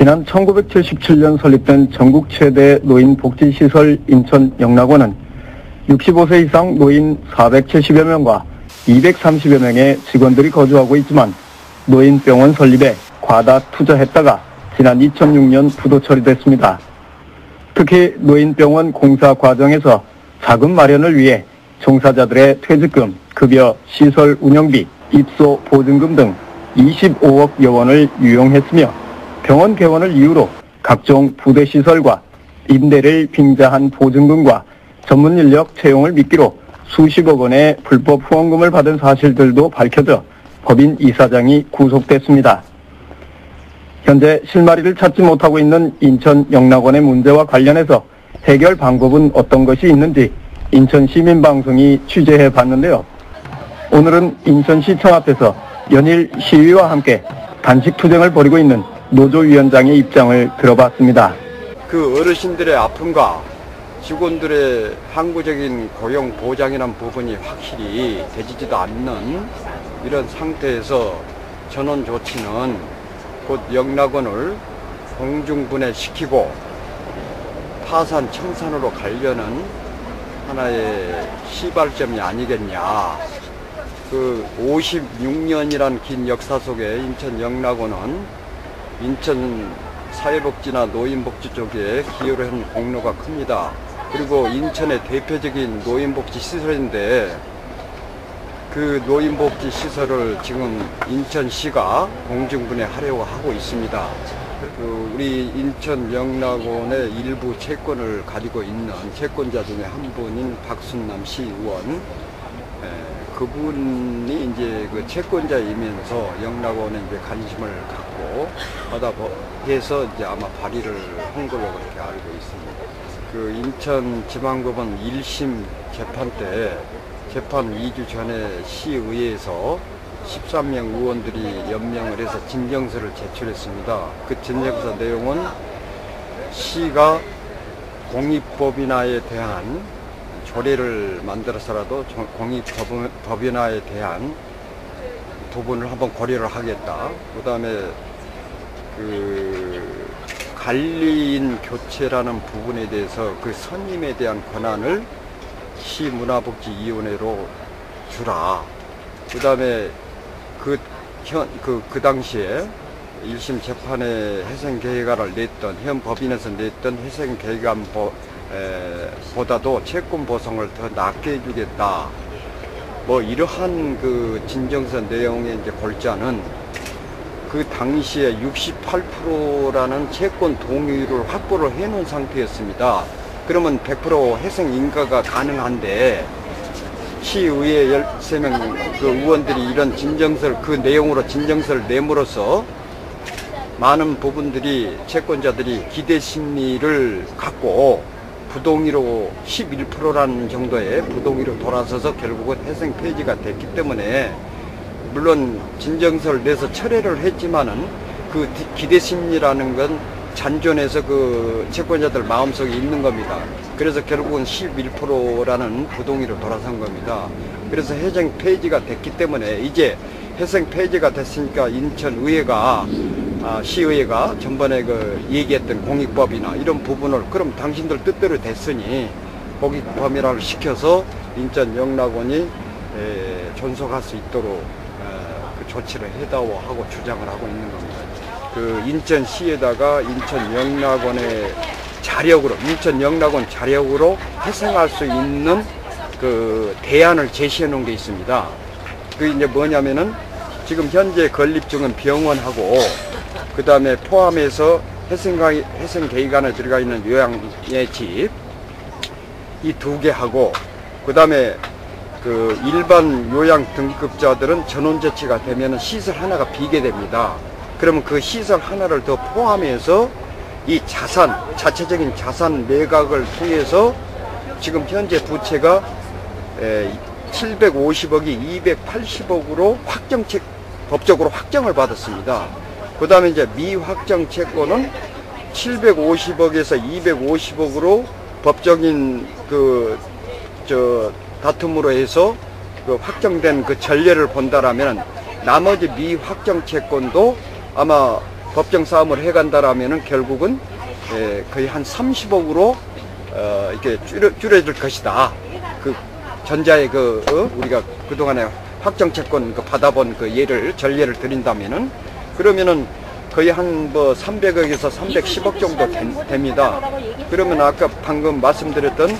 지난 1977년 설립된 전국 최대 노인복지시설 인천 영락원은 65세 이상 노인 470여 명과 230여 명의 직원들이 거주하고 있지만 노인병원 설립에 과다 투자했다가 지난 2006년 부도 처리됐습니다. 특히 노인병원 공사 과정에서 자금 마련을 위해 종사자들의 퇴직금, 급여, 시설 운영비, 입소 보증금 등 25억여 원을 유용했으며 병원 개원을 이유로 각종 부대시설과 임대를 빙자한 보증금과 전문 인력 채용을 미끼로 수십억 원의 불법 후원금을 받은 사실들도 밝혀져 법인 이사장이 구속됐습니다. 현재 실마리를 찾지 못하고 있는 인천 영락원의 문제와 관련해서 해결 방법은 어떤 것이 있는지 인천시민방송이 취재해 봤는데요. 오늘은 인천시청 앞에서 연일 시위와 함께 단식 투쟁을 벌이고 있는 노조위원장의 입장을 들어봤습니다. 그 어르신들의 아픔과 직원들의 항구적인 고용 보장이라는 부분이 확실히 되지도 않는 이런 상태에서 전원 조치는 곧 영락원을 공중분해시키고 파산 청산으로 가려는 하나의 시발점이 아니겠냐. 그 56년이란 긴 역사 속에 인천 영락원은 인천 사회복지나 노인복지 쪽에 기여를 한 공로가 큽니다. 그리고 인천의 대표적인 노인복지 시설인데 그 노인복지 시설을 지금 인천시가 공중분해하려고 하고 있습니다. 우리 인천 영락원의 일부 채권을 가지고 있는 채권자 중에 한 분인 박순남 시의원, 그분이 이제 그 채권자이면서 영락원에 이제 관심을 갖고 하다 해서 이제 아마 발의를 한 걸로 그렇게 알고 있습니다. 그 인천지방법원 1심 재판 때 재판 2주 전에 시의회에서 13명 의원들이 연명을 해서 진정서를 제출했습니다. 그 진정서 내용은 시가 공익법인화에 대한 조례를 만들어서라도 공익법인화에 대한 부분을 한번 고려를 하겠다. 그 다음에 그 관리인 교체라는 부분에 대해서 그 선임에 대한 권한을 시문화복지위원회로 주라. 그 다음에 그 당시에 1심 재판에 회생계획안을 냈던, 현 법인에서 냈던 회생계획안 보다도 채권 보상을 더 낮게 해주겠다. 뭐 이러한 그 진정서 내용의 이제 골자는 그 당시에 68%라는 채권 동의율을 확보를 해놓은 상태였습니다. 그러면 100% 회생 인가가 가능한데 시의회 13명 그 의원들이 이런 진정서를 그 내용으로 진정서를 내므로써 많은 부분들이 채권자들이 기대 심리를 갖고 부동의로 11%라는 정도의 부동의로 돌아서서 결국은 회생 폐지가 됐기 때문에 물론 진정서를 내서 철회를 했지만은 그 기대 심리라는 건 잔존해서 그 채권자들 마음속에 있는 겁니다. 그래서 결국은 11%라는 부동의로 돌아선 겁니다. 그래서 회생 폐지가 됐기 때문에 이제 회생 폐지가 됐으니까 인천의회가 시의회가 전번에 그 얘기했던 공익법이나 이런 부분을 그럼 당신들 뜻대로 됐으니 공익법이라를 시켜서 인천 영락원이 존속할 수 있도록 그 조치를 해다오 하고 주장을 하고 있는 겁니다. 그 인천시에다가 인천 영락원의 자력으로 인천 영락원 자력으로 회생할 수 있는 그 대안을 제시해 놓은 게 있습니다. 그 이제 뭐냐면은 지금 현재 건립 중은 병원하고 그 다음에 포함해서 회생계획안에 들어가 있는 요양의 집 이 2개 하고 그 다음에 그 일반 요양 등급자들은 전원조치가 되면 시설 하나가 비게 됩니다. 그러면 그 시설 하나를 더 포함해서 이 자체적인 자산 매각을 통해서 지금 현재 부채가 750억이 280억으로 법적으로 확정을 받았습니다. 그 다음에 이제 미확정 채권은 750억에서 250억으로 법적인 다툼으로 해서 그 확정된 그 전례를 본다라면 나머지 미확정 채권도 아마 법정 싸움을 해간다라면은 결국은 거의 한 30억으로 이렇게 줄여질 것이다. 그 전자의 우리가 그동안에 확정채권 받아본 전례를 드린다면은 그러면은 거의 한 300억에서 310억 정도 됩니다. 그러면 아까 방금 말씀드렸던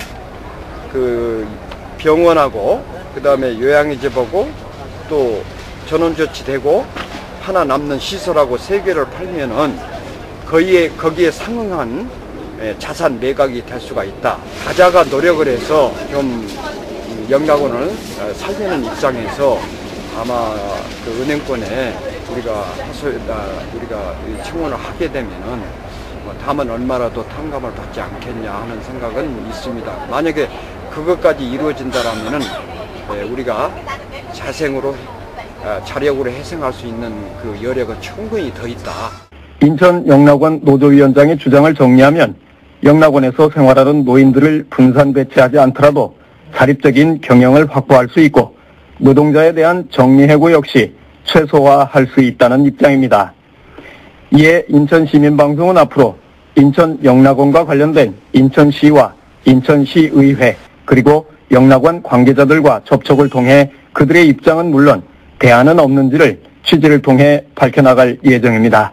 그 병원하고 그 다음에 요양의집하고 또 전원조치되고 하나 남는 시설하고 3개를 팔면은 거기에 상응한 자산 매각이 될 수가 있다. 가자가 노력을 해서 좀 영락원을 살리는 입장에서 아마 그 은행권에 우리가 청원을 하게 되면은 다만 얼마라도 탕감을 받지 않겠냐 하는 생각은 있습니다. 만약에 그것까지 이루어진다라면은 우리가 자력으로 회생할 수 있는 그 여력은 충분히 더 있다. 인천 영락원 노조위원장의 주장을 정리하면 영락원에서 생활하는 노인들을 분산 배치하지 않더라도 자립적인 경영을 확보할 수 있고 노동자에 대한 정리해고 역시 최소화할 수 있다는 입장입니다. 이에 인천시민방송은 앞으로 인천 영락원과 관련된 인천시와 인천시의회 그리고 영락원 관계자들과 접촉을 통해 그들의 입장은 물론 대안은 없는지를 취재를 통해 밝혀나갈 예정입니다.